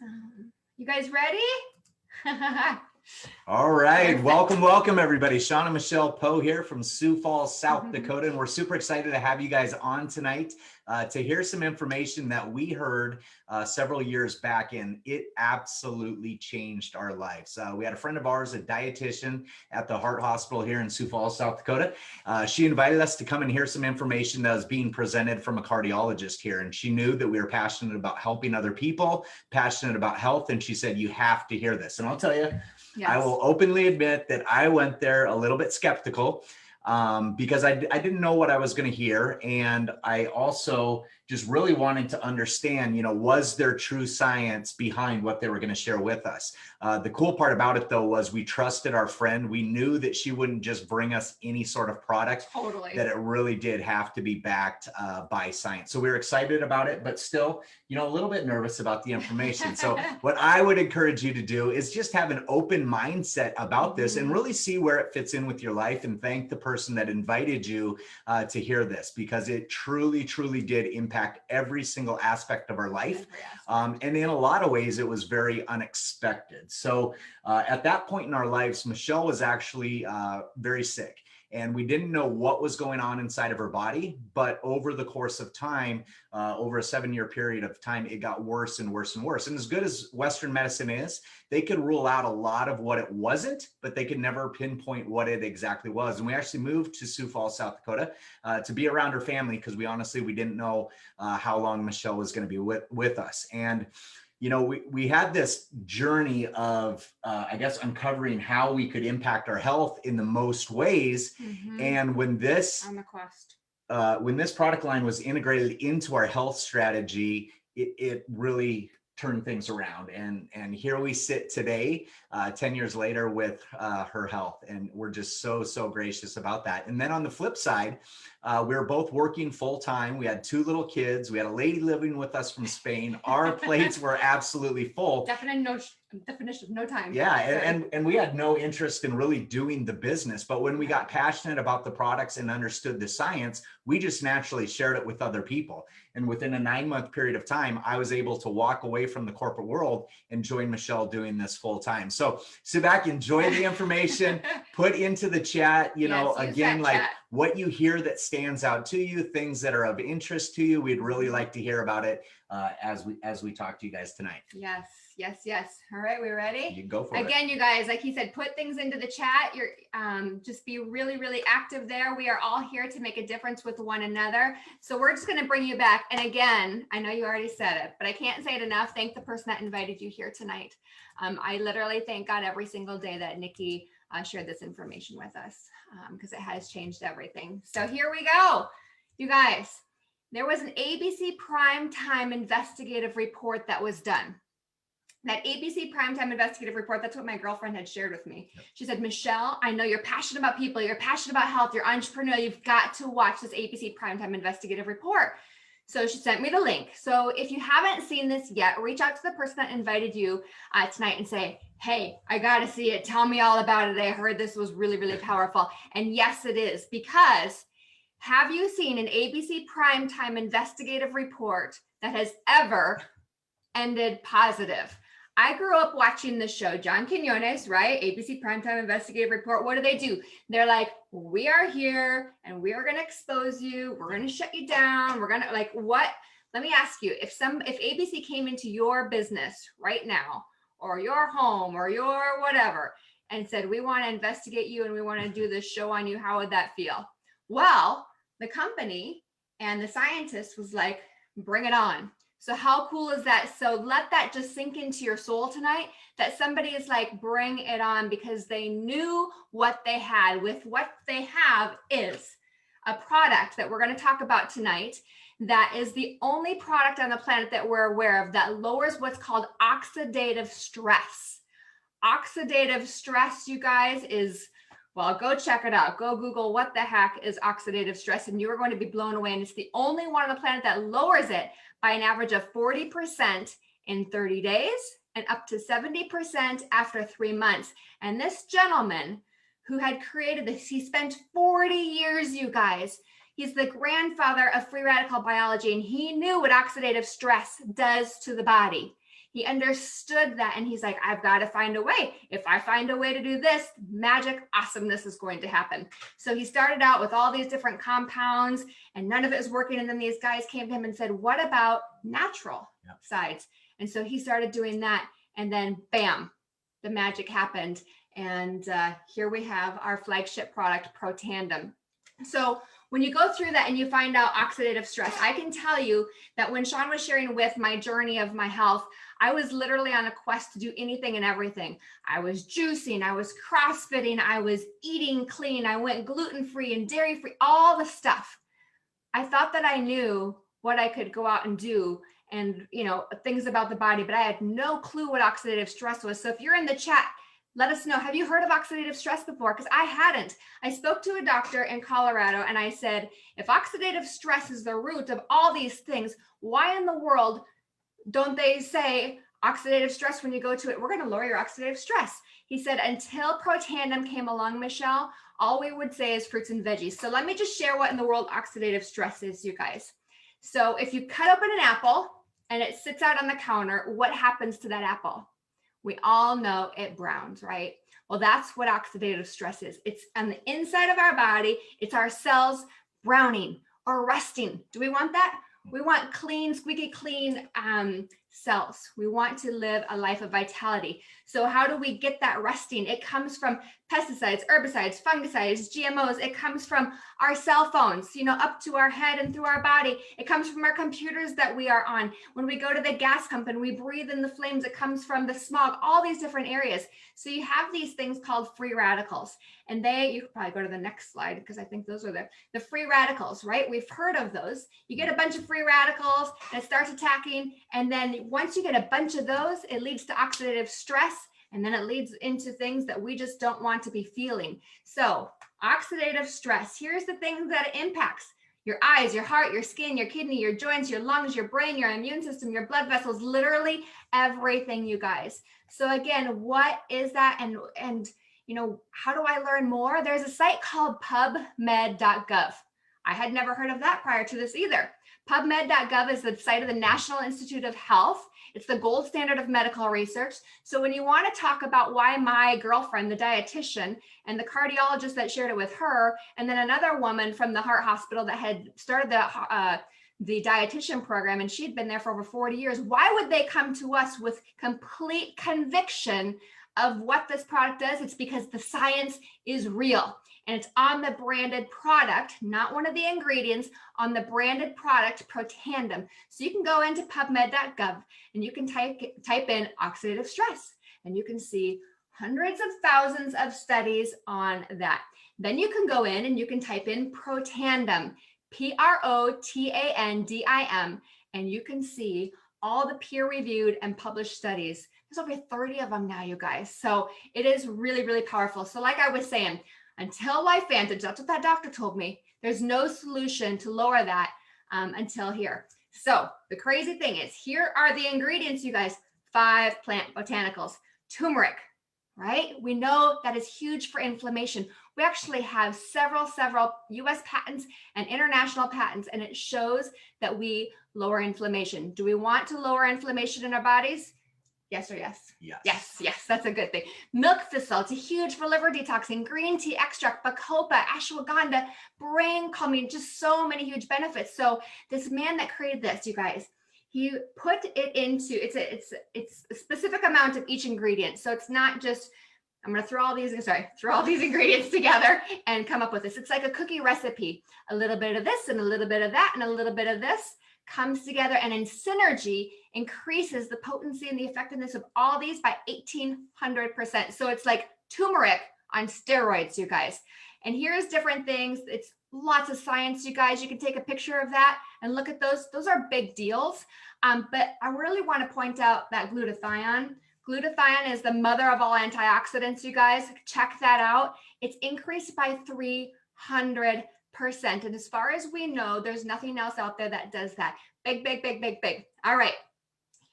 Awesome. You guys ready? All right. Perfect. Welcome, everybody. Shawn and Michelle Poe here from Sioux Falls, South Dakota. And we're super excited to have you guys on tonight to hear some information that we heard several years back, and it absolutely changed our lives. We had a friend of ours, a dietitian at the Heart Hospital here in Sioux Falls, South Dakota. She invited us to come and hear some information that was being presented from a cardiologist here. And she knew that we were passionate about helping other people, passionate about health. And she said, you have to hear this. And I'll tell you, Yes. I will openly admit that I went there a little bit skeptical because I didn't know what I was going to hear. And I also just really wanted to understand, was there true science behind what they were going to share with us? The cool part about it, though, was we trusted our friend. We knew that she wouldn't just bring us any sort of product, Totally. that it really did have to be backed by science. So we were excited about it, but still, a little bit nervous about the information. So what I would encourage you to do is just have an open mindset about this and really see where it fits in with your life, and thank the person that invited you to hear this, because it truly, truly did impact every single aspect of our life. And in a lot of ways, it was very unexpected. So at that point in our lives, Michelle was actually very sick. And we didn't know what was going on inside of her body, but over the course of time, over a 7-year period of time, it got worse and worse and worse. And as good as Western medicine is, they could rule out a lot of what it wasn't, but they could never pinpoint what it exactly was. And we actually moved to Sioux Falls, South Dakota, to be around her family, because we didn't know how long Michelle was going to be with us. And we had this journey of, uncovering how we could impact our health in the most ways. And when this on the quest, when this product line was integrated into our health strategy, it really turned things around. And here we sit today, 10 years later, with her health. And we're just so gracious about that. And then on the flip side, we were both working full time. We had 2 little kids. We had a lady living with us from Spain. Our plates were absolutely full. Definition of no time. Yeah, and we had no interest in really doing the business. But when we got passionate about the products and understood the science, we just naturally shared it with other people. And within a 9-month period of time, I was able to walk away from the corporate world and join Michelle doing this full time. So sit back, enjoy the information, put into the chat, again, like chat. What you hear that stands out to you, things that are of interest to you. We'd really like to hear about it as we talk to you guys tonight. Yes. All right, we ready? You go for it. Again, you guys, like he said, put things into the chat. You're just be really, really active there. We are all here to make a difference with one another. So we're just going to bring you back. And again, I know you already said it, but I can't say it enough. Thank the person that invited you here tonight. I literally thank God every single day that Nikki shared this information with us, because it has changed everything. So here we go, you guys. There was an ABC Primetime investigative report that was done. That ABC Primetime investigative report, that's what my girlfriend had shared with me. She said, Michelle, I know you're passionate about people, you're passionate about health, you're entrepreneurial, you've got to watch this ABC Primetime investigative report. So she sent me the link. So if you haven't seen this yet, reach out to the person that invited you tonight and say, hey, I got to see it. Tell me all about it. I heard this was really, really powerful. And yes, it is, because have you seen an ABC Primetime investigative report that has ever ended positive? I grew up watching the show, John Quinones, right? ABC Primetime Investigative Report. What do? They're like, we are here and we are going to expose you. We're going to shut you down. We're going to what? Let me ask you, if ABC came into your business right now, or your home, or your whatever, and said, we want to investigate you and we want to do this show on you, how would that feel? Well, the company and the scientist was like, bring it on. So how cool is that? So let that just sink into your soul tonight, that somebody is like, bring it on, because they knew what they had. With what they have is a product that we're going to talk about tonight that is the only product on the planet that we're aware of that lowers what's called oxidative stress. Oxidative stress, you guys, is, well, go check it out. Go Google what the heck is oxidative stress, and you're going to be blown away. And it's the only one on the planet that lowers it by an average of 40% in 30 days and up to 70% after 3 months. And this gentleman who had created this, he spent 40 years, you guys. He's the grandfather of free radical biology, and he knew what oxidative stress does to the body. He understood that. And he's like, I've got to find a way. If I find a way to do this, magic awesomeness is going to happen. So he started out with all these different compounds and none of it was working. And then these guys came to him and said, what about natural sides? And so he started doing that. And then bam, the magic happened. And here we have our flagship product, Protandim. So when you go through that and you find out oxidative stress, I can tell you that when Shawn was sharing with my journey of my health, I was literally on a quest to do anything and everything. I was juicing, I was CrossFitting, I was eating clean, I went gluten-free and dairy-free, all the stuff. I thought that I knew what I could go out and do and, you know, things about the body, but I had no clue what oxidative stress was. So if you're in the chat, let us know. Have you heard of oxidative stress before? Because I hadn't. I spoke to a doctor in Colorado and I said, if oxidative stress is the root of all these things, why in the world don't they say oxidative stress when you go to it? We're going to lower your oxidative stress. He said, until Protandim came along, Michelle, all we would say is fruits and veggies. So let me just share what in the world oxidative stress is, you guys. So if you cut open an apple and it sits out on the counter, what happens to that apple? We all know it browns, right? Well, that's what oxidative stress is. It's on the inside of our body. It's our cells browning or rusting. Do we want that? We want clean, squeaky clean cells. We want to live a life of vitality. So how do we get that rusting? It comes from pesticides, herbicides, fungicides, GMOs. It comes from our cell phones, you know, up to our head and through our body. It comes from our computers that we are on. When we go to the gas pump and we breathe in the flames, it comes from the smog, all these different areas. So you have these things called free radicals. And you could probably go to the next slide because I think those are the free radicals, right? We've heard of those. You get a bunch of free radicals and it starts attacking. And then once you get a bunch of those, it leads to oxidative stress. And then it leads into things that we just don't want to be feeling. So oxidative stress, here's the things that it impacts. Your eyes, your heart, your skin, your kidney, your joints, your lungs, your brain, your immune system, your blood vessels, literally everything, you guys. So again, what is that? And you know, how do I learn more? There's a site called pubmed.gov. I had never heard of that prior to this either. PubMed.gov is the site of the National Institute of Health. It's the gold standard of medical research. So when you want to talk about why my girlfriend, the dietitian, and the cardiologist that shared it with her, and then another woman from the heart hospital that had started the dietitian program, and she'd been there for over 40 years, why would they come to us with complete conviction of what this product does? It's because the science is real. And it's on the branded product, not one of the ingredients, on the branded product, Protandim. So you can go into PubMed.gov and you can type in oxidative stress, and you can see hundreds of thousands of studies on that. Then you can go in and you can type in Protandim, Protandim, and you can see all the peer-reviewed and published studies. There's over 30 of them now, you guys. So it is really, really powerful. So like I was saying, until Lifantage, that's what that doctor told me, there's no solution to lower that until here. So the crazy thing is, here are the ingredients, you guys. 5 plant botanicals. Turmeric, right? We know that is huge for inflammation. We actually have several US patents and international patents, and it shows that we lower inflammation. Do we want to lower inflammation in our bodies? Yes or yes? Yes, that's a good thing. Milk thistle, it's huge for liver detoxing. Green tea extract, bacopa, ashwagandha, brain calming, just so many huge benefits. So this man that created this, you guys, he put it into, it's a specific amount of each ingredient. So it's not just, I'm going to throw all these ingredients together and come up with this. It's like a cookie recipe. A little bit of this and a little bit of that and a little bit of this comes together, and in synergy increases the potency and the effectiveness of all these by 1,800%. So it's like turmeric on steroids, you guys. And here's different things. It's lots of science, you guys. You can take a picture of that and look at those. Those are big deals. But I really want to point out that glutathione. Glutathione is the mother of all antioxidants, you guys. Check that out. It's increased by 300%. And as far as we know, there's nothing else out there that does that. Big. All right.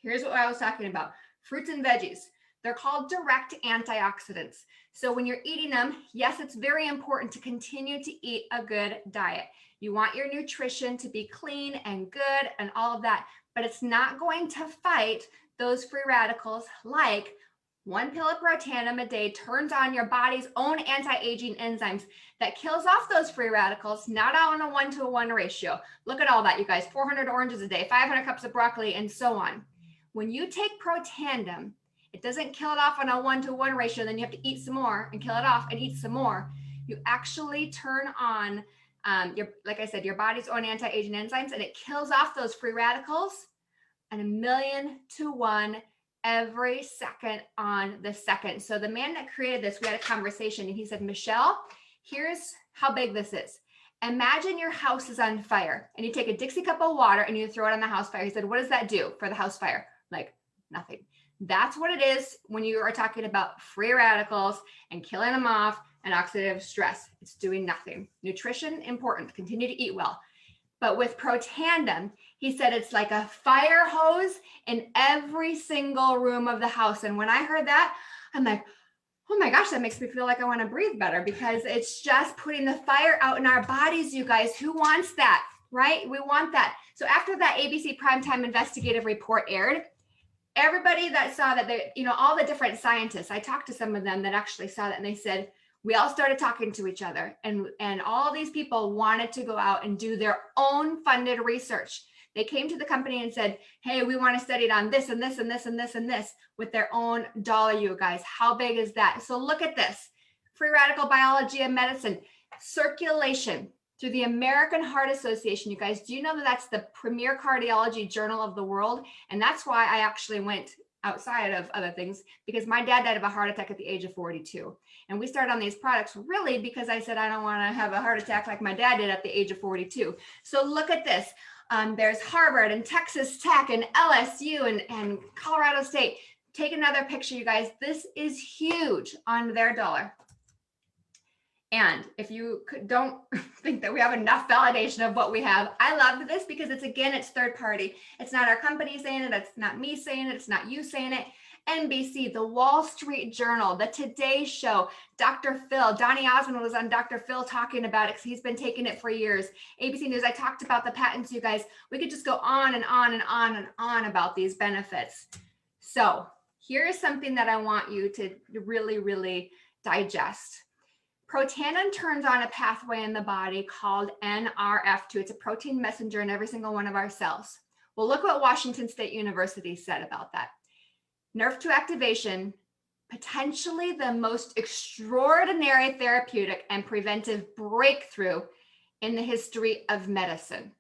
Here's what I was talking about. Fruits and veggies. They're called direct antioxidants. So when you're eating them, yes, it's very important to continue to eat a good diet. You want your nutrition to be clean and good and all of that, but it's not going to fight those free radicals, like 1 pill of Protandim a day turns on your body's own anti-aging enzymes that kills off those free radicals, not on a 1-to-1 ratio. Look at all that, you guys. 400 oranges a day, 500 cups of broccoli, and so on. When you take Protandim, it doesn't kill it off on a 1-to-1 ratio. Then you have to eat some more and kill it off and eat some more. You actually turn on like I said, your body's own anti-aging enzymes, and it kills off those free radicals and 1,000,000 to 1 every second on the second. So the man that created this, we had a conversation, and he said, Michelle, here's how big this is. Imagine your house is on fire, and you take a Dixie cup of water and you throw it on the house fire. He said, what does that do for the house fire? Like, nothing. That's what it is when you are talking about free radicals and killing them off and oxidative stress. It's doing nothing. Nutrition, important. Continue to eat well. But with Protandim, he said it's like a fire hose in every single room of the house. And when I heard that, I'm like, oh my gosh, that makes me feel like I want to breathe better, because it's just putting the fire out in our bodies, you guys. Who wants that, right? We want that. So after that ABC Primetime Investigative Report aired, everybody that saw that, all the different scientists, I talked to some of them that actually saw that, and they said, we all started talking to each other, and all these people wanted to go out and do their own funded research. They came to the company and said, hey, we want to study it on this and this and this and this and this with their own dollar, you guys. How big is that? So look at this. Free radical biology and medicine, circulation through the American Heart Association. You guys, do you know that that's the premier cardiology journal of the world? And that's why I actually went outside of other things, because my dad died of a heart attack at the age of 42. And we started on these products really because I said, I don't want to have a heart attack like my dad did at the age of 42. So look at this. There's Harvard and Texas Tech and LSU and Colorado State. Take another picture, you guys. This is huge on their dollar. And if you don't think that we have enough validation of what we have, I love this because it's third party. It's not our company saying it. It's not me saying it. It's not you saying it. NBC, the Wall Street Journal, the Today Show, Dr. Phil, Donny Osmond was on Dr. Phil talking about it because he's been taking it for years. ABC News, I talked about the patents, you guys. We could just go on and on and on and on about these benefits. So here's something that I want you to really, really digest. Protandim turns on a pathway in the body called NRF2. It's a protein messenger in every single one of our cells. Well, look what Washington State University said about that. NRF2 activation, potentially the most extraordinary therapeutic and preventive breakthrough in the history of medicine.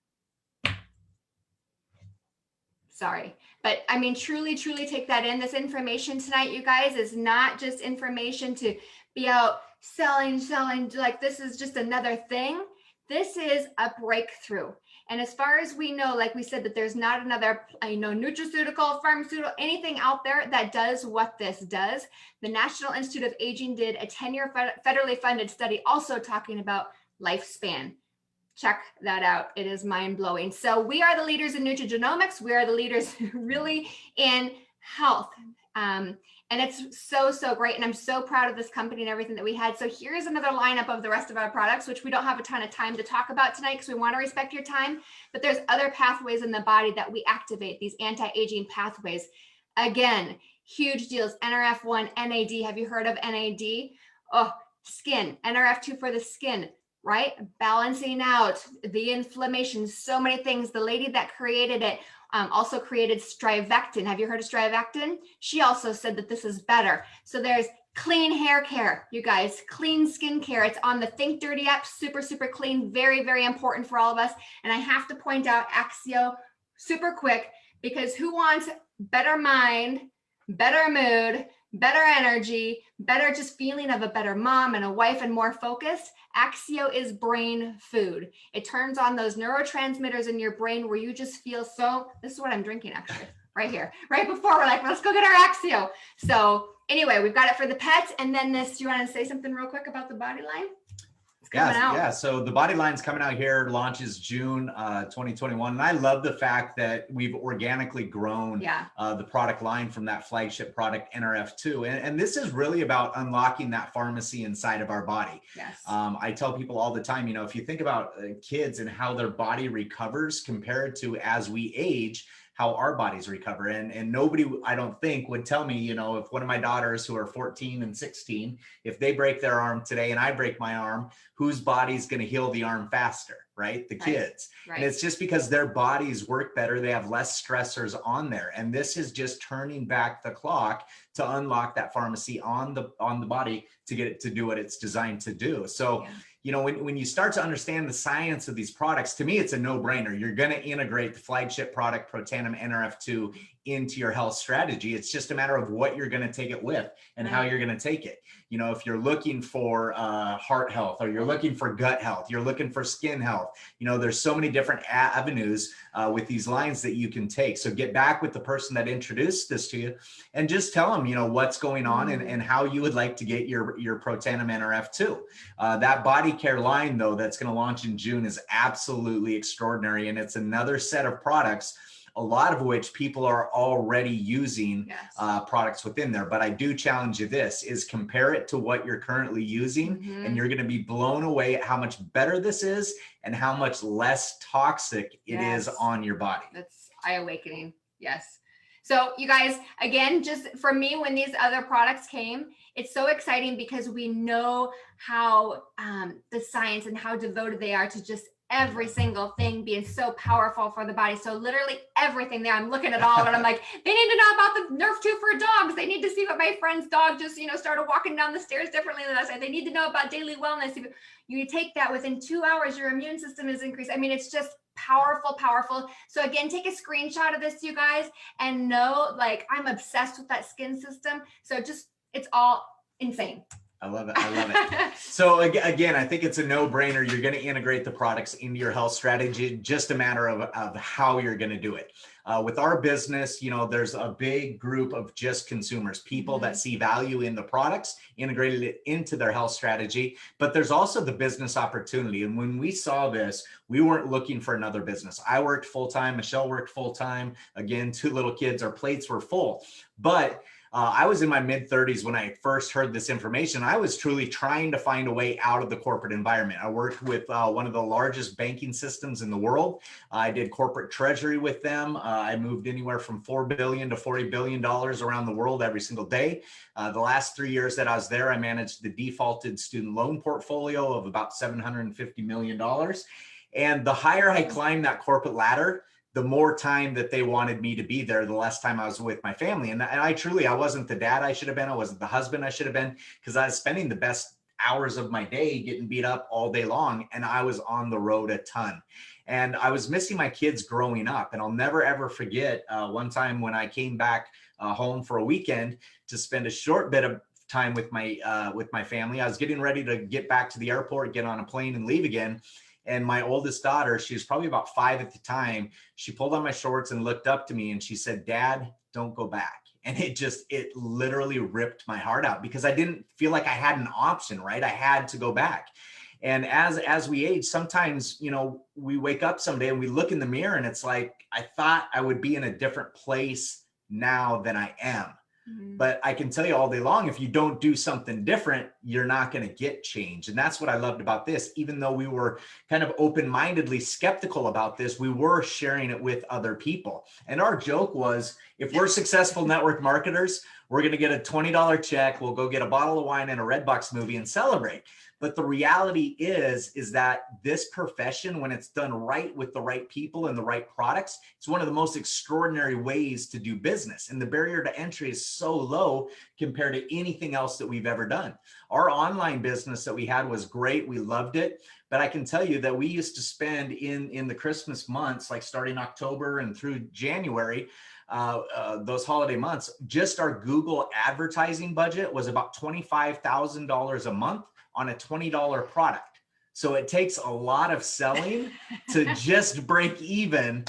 Sorry, but I mean, truly, truly take that in. This information tonight, you guys, is not just information to be out selling, like this is just another thing. This is a breakthrough. And as far as we know, like we said, that there's not another, nutraceutical, pharmaceutical, anything out there that does what this does. The National Institute of Aging did a 10-year federally funded study also talking about lifespan. Check that out. It is mind-blowing. So we are the leaders in nutrigenomics. We are the leaders really in health. And it's so, so great. And I'm so proud of this company and everything that we had. So here's another lineup of the rest of our products, which we don't have a ton of time to talk about tonight because we want to respect your time. But there's other pathways in the body that we activate, these anti-aging pathways. Again, huge deals. NRF1, NAD. Have you heard of NAD? Oh, skin. NRF2 for the skin, right? Balancing out the inflammation. So many things. The lady that created it also created strivectin. Have you heard of strivectin? She also said that this is better. So there's clean hair care, you guys, clean skin care. It's on the Think Dirty app, super, super clean, very, very important for all of us. And I have to point out Axio super quick, because who wants better mind, better mood, better energy, better just feeling of a better mom and a wife and more focused? Axio is brain food. It turns on those neurotransmitters in your brain where you just feel so, this is what I'm drinking actually, right here, right before we're like, let's go get our Axio. So anyway, we've got it for the pets. And then this, do you want to say something real quick about the body line? Yeah. So the body line's coming out here, launches June 2021. And I love the fact that we've organically grown the product line from that flagship product, NRF2. And this is really about unlocking that pharmacy inside of our body. Yes. I tell people all the time, if you think about kids and how their body recovers compared to as we age, how our bodies recover. And nobody, I don't think, would tell me, if one of my daughters who are 14 and 16, if they break their arm today and I break my arm, whose body's going to heal the arm faster, right? The kids. Right. And it's just because their bodies work better. They have less stressors on there. And this is just turning back the clock to unlock that pharmacy on the body to get it to do what it's designed to do. So, when you start to understand the science of these products, to me, it's a no-brainer. You're going to integrate the flagship product, Protandim NRF2, into your health strategy. It's just a matter of what you're going to take it with and how you're going to take it. If you're looking for heart health, or you're looking for gut health, you're looking for skin health, there's so many different avenues with these lines that you can take. So get back with the person that introduced this to you and just tell them, what's going on and how you would like to get your Protandim NRF2. That body care line, though, that's going to launch in June is absolutely extraordinary. And it's another set of products, a lot of which people are already using products within there. But I do challenge you, this is compare it to what you're currently using, and you're going to be blown away at how much better this is and how much less toxic it is on your body. That's eye-awakening. Yes. So you guys, again, just for me, when these other products came, it's so exciting because we know how the science and how devoted they are to just every single thing being so powerful for the body. So literally everything there, I'm looking at all and I'm like, they need to know about the Nerf 2 for dogs. They need to see what my friend's dog just, started walking down the stairs differently than us. They need to know about daily wellness. You take that within 2 hours, your immune system is increased. I mean, it's just powerful. So again, take a screenshot of this, you guys, and know, like, I'm obsessed with that skin system. So just, it's all insane. I love it. So again, I think it's a no-brainer. You're going to integrate the products into your health strategy, just a matter of how you're going to do it. With our business, there's a big group of just consumers, people that see value in the products, integrated it into their health strategy, but there's also the business opportunity. And when we saw this, we weren't looking for another business. I worked full-time, Michelle worked full-time. Again, 2 little kids, our plates were full, but I was in my mid-30s when I first heard this information. I was truly trying to find a way out of the corporate environment. I worked with one of the largest banking systems in the world. I did corporate treasury with them. I moved anywhere from $4 billion to $40 billion around the world every single day. The last 3 years that I was there, I managed the defaulted student loan portfolio of about $750 million. And the higher I climbed that corporate ladder, the more time that they wanted me to be there, the less time I was with my family. And I wasn't the dad I should have been. I wasn't the husband I should have been, because I was spending the best hours of my day getting beat up all day long. And I was on the road a ton. And I was missing my kids growing up. And I'll never, ever forget one time when I came back home for a weekend to spend a short bit of time with my family. I was getting ready to get back to the airport, get on a plane and leave again. And my oldest daughter, she was probably about 5 at the time, she pulled on my shorts and looked up to me and she said, "Dad, don't go back." And it literally ripped my heart out, because I didn't feel like I had an option, right? I had to go back. And as we age, sometimes, we wake up someday and we look in the mirror and it's like, I thought I would be in a different place now than I am. But I can tell you all day long, if you don't do something different, you're not going to get change. And that's what I loved about this. Even though we were kind of open-mindedly skeptical about this, we were sharing it with other people. And our joke was, if we're successful network marketers, we're going to get a $20 check. We'll go get a bottle of wine and a Redbox movie and celebrate. But the reality is that this profession, when it's done right with the right people and the right products, it's one of the most extraordinary ways to do business. And the barrier to entry is so low compared to anything else that we've ever done. Our online business that we had was great. We loved it. But I can tell you that we used to spend in the Christmas months, like starting October and through January, those holiday months, just our Google advertising budget was about $25,000 a month on a $20 product. So it takes a lot of selling to just break even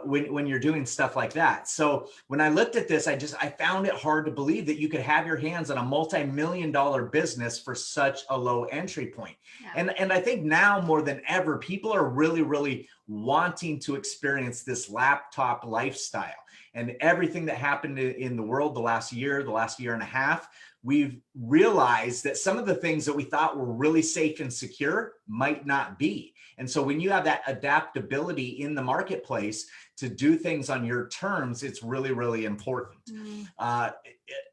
when you're doing stuff like that. So when I looked at this, I found it hard to believe that you could have your hands on a multi-million-dollar business for such a low entry point. Yeah. And I think now more than ever, people are really, really wanting to experience this laptop lifestyle. and everything that happened in the world the last year and a half, we've realized that some of the things that we thought were really safe and secure might not be. And so when you have that adaptability in the marketplace to do things on your terms, it's really, really important.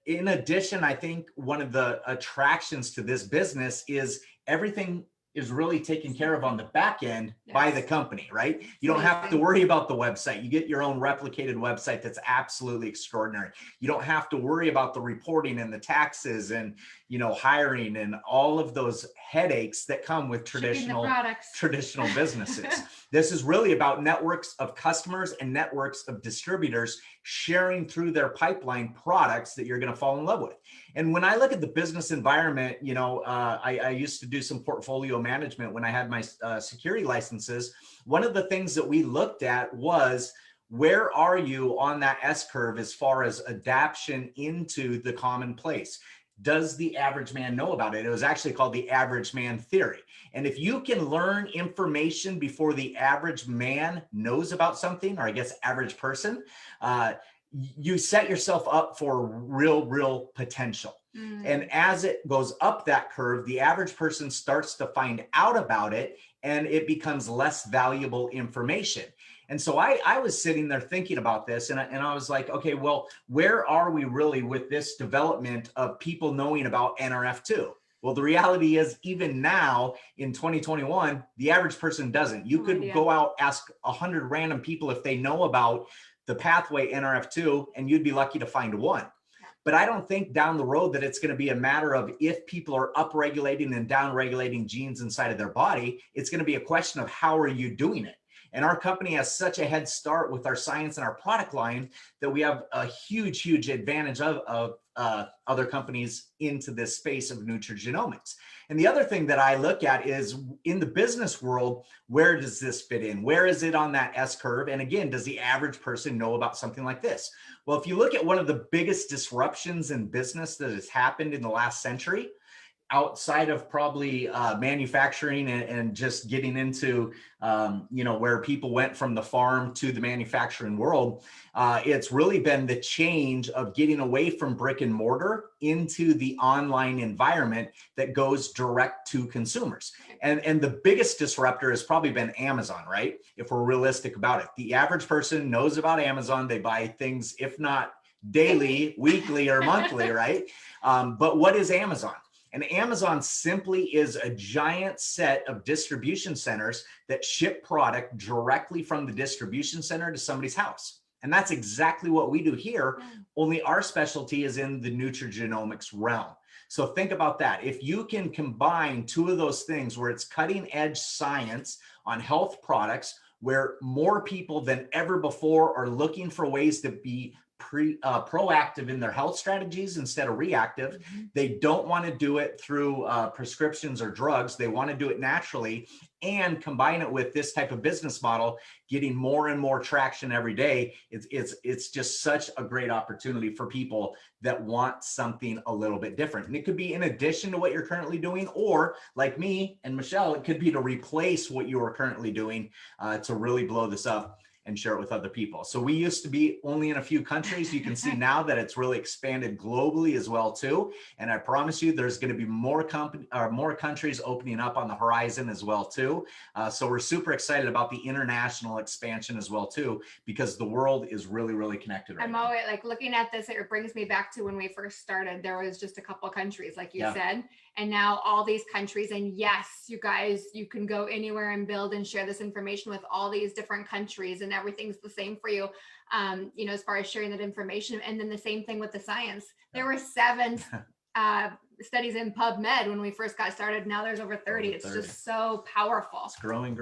In addition, I think one of the attractions to this business is everything is really taken care of on the back end by the company, right? You don't have to worry about the website. You get your own replicated website that's absolutely extraordinary. You don't have to worry about the reporting and the taxes and, you know, hiring and all of those headaches that come with traditional businesses. This is really about networks of customers and networks of distributors sharing through their pipeline products that you're going to fall in love with. And when I look at the business environment, you know, I used to do some portfolio management when I had my security licenses. One of the things that we looked at was, where are you on that S curve as far as adaptation into the commonplace? Does the average man know about it? It was actually called the average man theory. And if you can learn information before the average man knows about something, or I guess average person, you set yourself up for real potential. And as it goes up that curve, the average person starts to find out about it, and it becomes less valuable information. And so I was sitting there thinking about this, and I was like, okay, well, where are we really with this development of people knowing about NRF2? Well, the reality is, even now in 2021, the average person doesn't. You could go out, ask 100 random people if they know about the pathway NRF2, and you'd be lucky to find one. But I don't think down the road that it's going to be a matter of if people are upregulating and downregulating genes inside of their body. It's going to be a question of how are you doing it? And our company has such a head start with our science and our product line that we have a huge advantage of other companies into this space of nutrigenomics. And the other thing that I look at is, in the business world, where does this fit in? Where is it on that S curve? And again, does the average person know about something like this? Well, if you look at one of the biggest disruptions in business that has happened in the last century, outside of probably manufacturing and just getting into, you know, where people went from the farm to the manufacturing world, it's really been the change of getting away from brick and mortar into the online environment that goes direct to consumers. And the biggest disruptor has probably been Amazon, right? If we're realistic about it. The average person knows about Amazon. They buy things, if not daily, weekly, or monthly, right? But what is Amazon? And Amazon simply is a giant set of distribution centers that ship product directly from the distribution center to somebody's house. And that's exactly what we do here, only our specialty is in the nutrigenomics realm. So think about that. If you can combine two of those things, where it's cutting edge science on health products, where more people than ever before are looking for ways to be proactive in their health strategies instead of reactive. They don't want to do it through prescriptions or drugs. They want to do it naturally, and combine it with this type of business model, getting more and more traction every day. It's just such a great opportunity for people that want something a little bit different. And it could be in addition to what you're currently doing, or like me and Michelle, it could be to replace what you are currently doing to really blow this up and share it with other people. So we used to be only in a few countries. You can see now that it's really expanded globally as well too. And I promise you, there's going to be more countries opening up on the horizon as well too. So we're super excited about the international expansion as well too, because the world is really connected right now. I'm always like looking at this. It brings me back to when we first started. There was just a couple of countries, like you said, and now all these countries. And yes, you guys, you can go anywhere and build and share this information with all these different countries, and everything's the same for you, you know, as far as sharing that information. And then the same thing with the science. There were 7 studies in PubMed when we first got started. Now there's over 30. It's just so powerful. It's growing.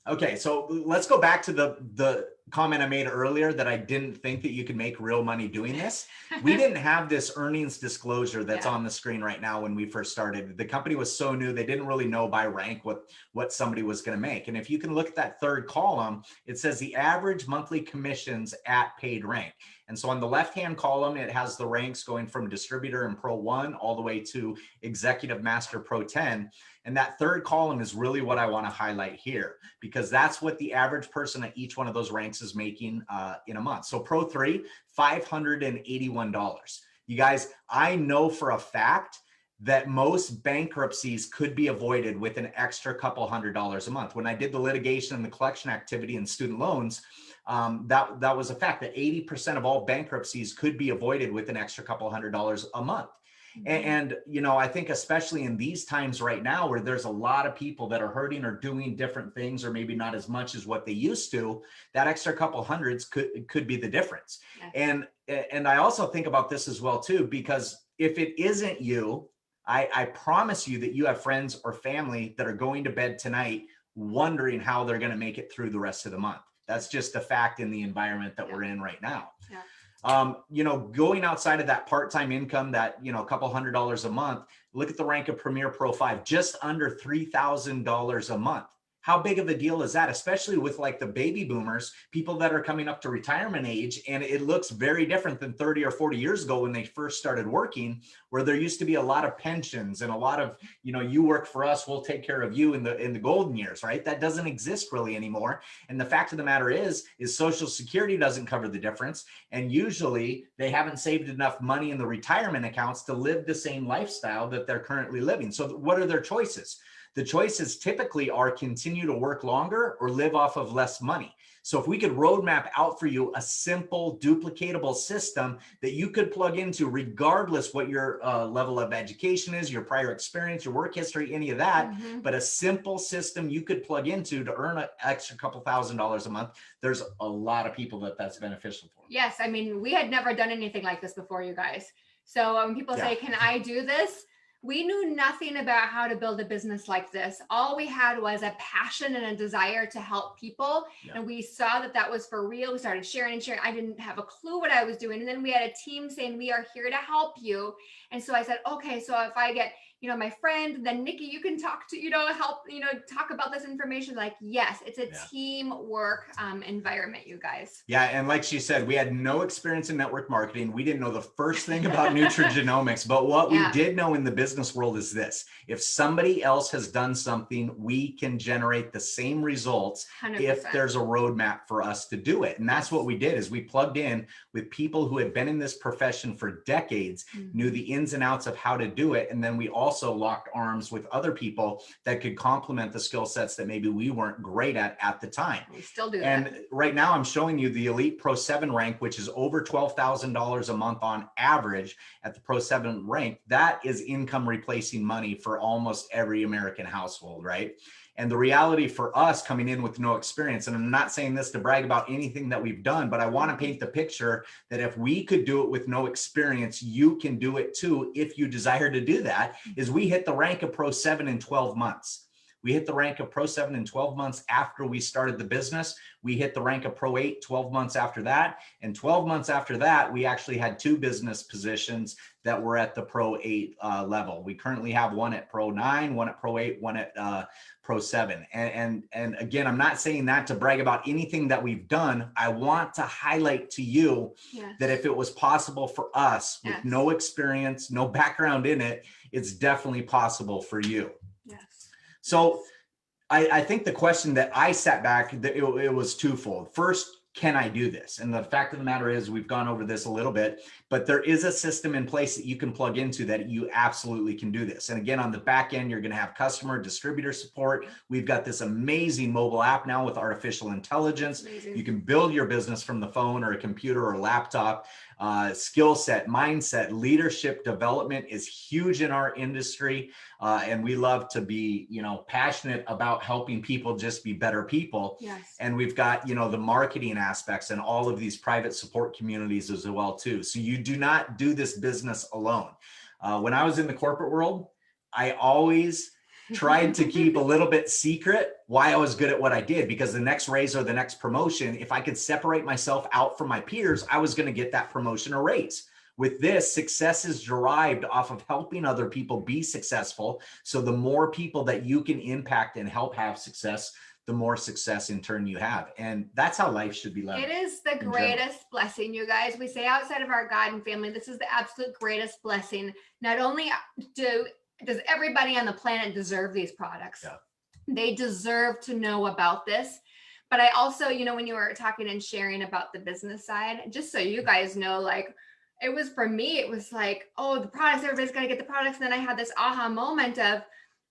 Okay, so let's go back to the comment I made earlier that I didn't think that you could make real money doing this. We didn't have this earnings disclosure that's on the screen right now when we first started. The company was so new, they didn't really know by rank what somebody was going to make. And if you can look at that third column, it says the average monthly commissions at paid rank. And so on the left-hand column, it has the ranks going from distributor and Pro 1 all the way to executive master Pro 10. And that third column is really what I want to highlight here, because that's what the average person at each one of those ranks is making in a month. So Pro 3, $581. You guys, I know for a fact that most bankruptcies could be avoided with an extra couple $100s a month. When I did the litigation and the collection activity in student loans, that was a fact that 80% of all bankruptcies could be avoided with an extra couple $100s a month. And, you know, I think especially in these times right now where there's a lot of people that are hurting or doing different things, or maybe not as much as what they used to, that extra couple hundreds could be the difference. Yes. And I also think about this as well, too, because if it isn't you, I promise you that you have friends or family that are going to bed tonight wondering how they're going to make it through the rest of the month. That's just a fact in the environment that we're in right now. Yeah. You know, going outside of that part-time income, that, you know, a couple $100s a month, look at the rank of Premier Pro 5, just under $3,000 a month. How big of a deal is that, especially with like the baby boomers, people that are coming up to retirement age? And it looks very different than 30 or 40 years ago when they first started working, where there used to be a lot of pensions and a lot of, you know, you work for us, we'll take care of you in the golden years, right? That doesn't exist really anymore. And the fact of the matter is Social Security doesn't cover the difference. And usually they haven't saved enough money in the retirement accounts to live the same lifestyle that they're currently living. So what are their choices? The choices typically are continue to work longer or live off of less money. So if we could roadmap out for you a simple, duplicatable system that you could plug into regardless what your level of education is, your prior experience, your work history, any of that, but a simple system you could plug into to earn an extra couple $1,000s a month, there's a lot of people that's beneficial for. Yes, I mean, we had never done anything like this before, you guys. So when people say, can I do this? We knew nothing about how to build a business like this. All we had was a passion and a desire to help people. And we saw that that was for real. We started sharing and sharing. I didn't have a clue what I was doing. And then we had a team saying, we are here to help you. And so I said, okay, so if I get, you know, my friend, then Nikki, you can talk to, you know, help, you know, talk about this information. Like, yes, it's a teamwork environment, you guys. Yeah. And like she said, we had no experience in network marketing. We didn't know the first thing about nutrigenomics, but what we did know in the business world is this: if somebody else has done something, we can generate the same results 100%. If there's a roadmap for us to do it. And that's what we did, is we plugged in with people who had been in this profession for decades, knew the ins and outs of how to do it. And then we also locked arms with other people that could complement the skill sets that maybe we weren't great at the time. We still do and that. Right now I'm showing you the Elite Pro 7 rank, which is over $12,000 a month on average at the Pro 7 rank. That is income replacing money for almost every American household, right? And the reality for us coming in with no experience, and I'm not saying this to brag about anything that we've done, but I want to paint the picture that if we could do it with no experience, you can do it too if you desire to do that, is we hit the rank of Pro 7 in 12 months. We hit the rank of Pro 7 in 12 months after we started the business. We hit the rank of Pro 8 12 months after that. And 12 months after that, we actually had 2 business positions that were at the Pro 8 level. We currently have one at Pro 9, one at Pro 8, one at Pro 7. And again, I'm not saying that to brag about anything that we've done. I want to highlight to you that if it was possible for us with no experience, no background in it, it's definitely possible for you. So I think the question that I sat back, it was twofold. First, can I do this? And the fact of the matter is, we've gone over this a little bit, but there is a system in place that you can plug into that you absolutely can do this. And again, on the back end, you're going to have customer distributor support. We've got this amazing mobile app now with artificial intelligence. You can build your business from the phone or a computer or a laptop. Skill set, mindset, leadership development is huge in our industry. And we love to be, you know, passionate about helping people just be better people. And we've got, you know, the marketing aspects and all of these private support communities as well too. So you do not do this business alone. When I was in the corporate world, I always tried to keep a little bit secret why I was good at what I did, because the next raise or the next promotion, if I could separate myself out from my peers, I was going to get that promotion or raise. With this, success is derived off of helping other people be successful. So the more people that you can impact and help have success, the more success in turn you have. And that's how life should be lived. It is the greatest blessing, you guys. We say outside of our God and family, this is the absolute greatest blessing. Not only does everybody on the planet deserve these products, they deserve to know about this. But I also, you know, when you were talking and sharing about the business side, just so you guys know, like, it was for me, it was like, oh, the products, everybody's got to get the products. And then I had this aha moment of,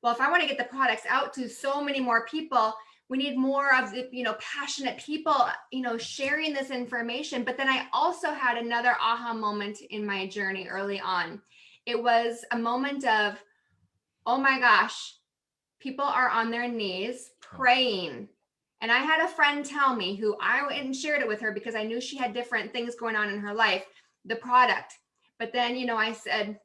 well, if I want to get the products out to so many more people, we need more of the, you know, passionate people, you know, sharing this information. But then I also had another aha moment in my journey early on. It was a moment of, oh my gosh, people are on their knees praying. And I had a friend tell me, who I went and shared it with her because I knew she had different things going on in her life, the product. But then, you know, I said,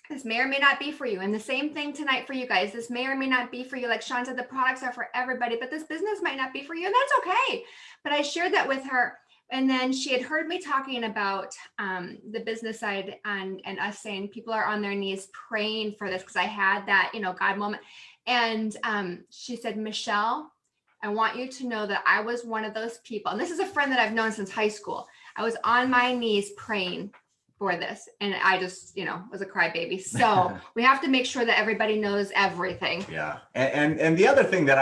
this may or may not be for you. And the same thing tonight for you guys. This may or may not be for you. Like Shawn said, the products are for everybody, but this business might not be for you. And that's okay. But I shared that with her. And then she had heard me talking about the business side and us saying people are on their knees praying for this, because I had that, you know, God moment. And she said, Michelle, I want you to know that I was one of those people. And this is a friend that I've known since high school. I was on my knees praying for this. And I just, you know, was a crybaby. So we have to make sure that everybody knows everything. Yeah. And the other thing that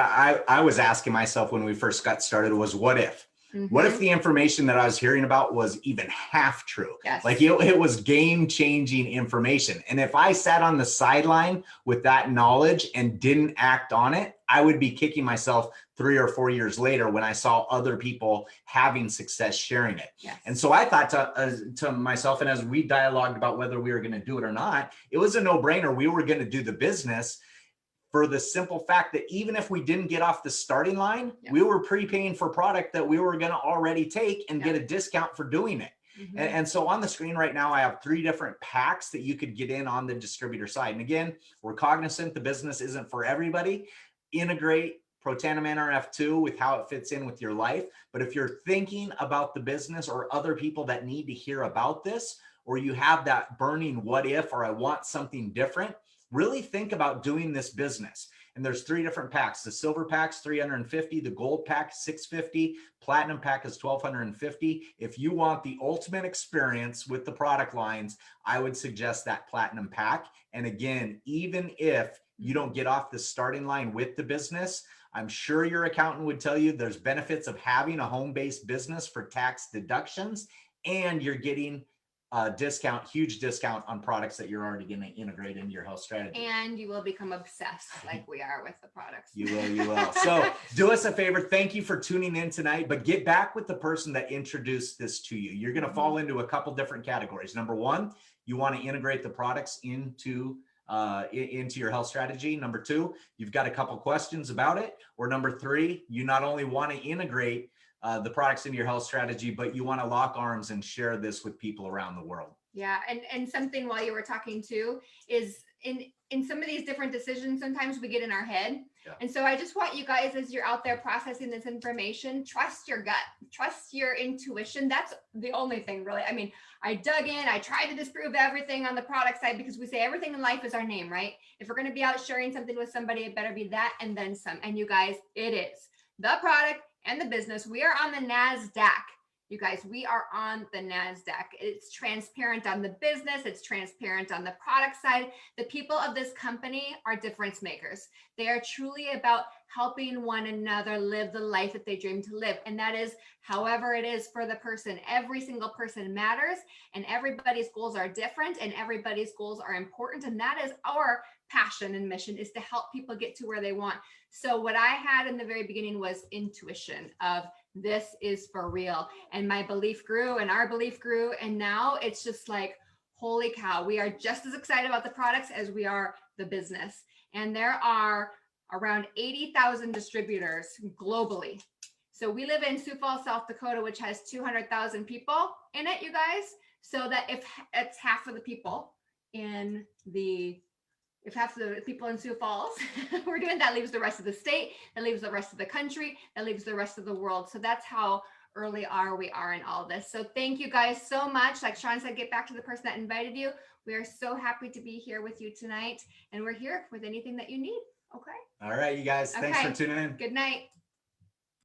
I was asking myself when we first got started was, what if? What if the information that I was hearing about was even half true? Yes. Like it was game-changing information. And if I sat on the sideline with that knowledge and didn't act on it, I would be kicking myself 3 or 4 years later when I saw other people having success sharing it. Yes. And so I thought to myself, and as we dialogued about whether we were going to do it or not, it was a no-brainer. We were going to do the business, for the simple fact that even if we didn't get off the starting line, we were prepaying for product that we were going to already take and get a discount for doing it. And so on the screen right now, I have 3 different packs that you could get in on the distributor side. And again, we're cognizant the business isn't for everybody. Integrate Protandim NRF2 with how it fits in with your life. But if you're thinking about the business or other people that need to hear about this, or you have that burning what if, or I want something different, really think about doing this business. And there's 3 different packs. The silver pack's $350, the gold pack $650, platinum pack is $1,250. If you want the ultimate experience with the product lines, I would suggest that platinum pack. And again, even if you don't get off the starting line with the business, I'm sure your accountant would tell you there's benefits of having a home-based business for tax deductions, and you're getting a discount, huge discount on products that you're already going to integrate into your health strategy. And you will become obsessed like we are with the products. You will. So do us a favor. Thank you for tuning in tonight, but get back with the person that introduced this to you. You're going to fall into a couple different categories. Number 1, you want to integrate the products into your health strategy. Number 2, you've got a couple questions about it. Or number 3, you not only want to integrate the products into your health strategy, but you want to lock arms and share this with people around the world. Yeah. And something while you were talking too is in some of these different decisions, sometimes we get in our head. Yeah. And so I just want you guys, as you're out there processing this information, trust your gut, trust your intuition. That's the only thing really. I mean, I dug in, I tried to disprove everything on the product side, because we say everything in life is our name, right? If we're going to be out sharing something with somebody, it better be that and then some. And you guys, it is the product and the business. We are on the NASDAQ. You guys, we are on the NASDAQ. It's transparent on the business. It's transparent on the product side. The people of this company are difference makers. They are truly about helping one another live the life that they dream to live. And that is however it is for the person. Every single person matters, and everybody's goals are different, and everybody's goals are important. And that is our passion and mission, is to help people get to where they want. So what I had in the very beginning was intuition of, this is for real. And my belief grew and our belief grew. And now it's just like, holy cow, we are just as excited about the products as we are the business. And there are around 80,000 distributors globally. So we live in Sioux Falls, South Dakota, which has 200,000 people in it, you guys. So that if it's half of the people in if half of the people in Sioux Falls we're doing, that leaves the rest of the state, that leaves the rest of the country, that leaves the rest of the world. So that's how early we are in all this. So thank you guys so much. Like Shawn said, get back to the person that invited you. We are so happy to be here with you tonight, and we're here with anything that you need. Okay. All right, you guys. Thanks for tuning in. Good night.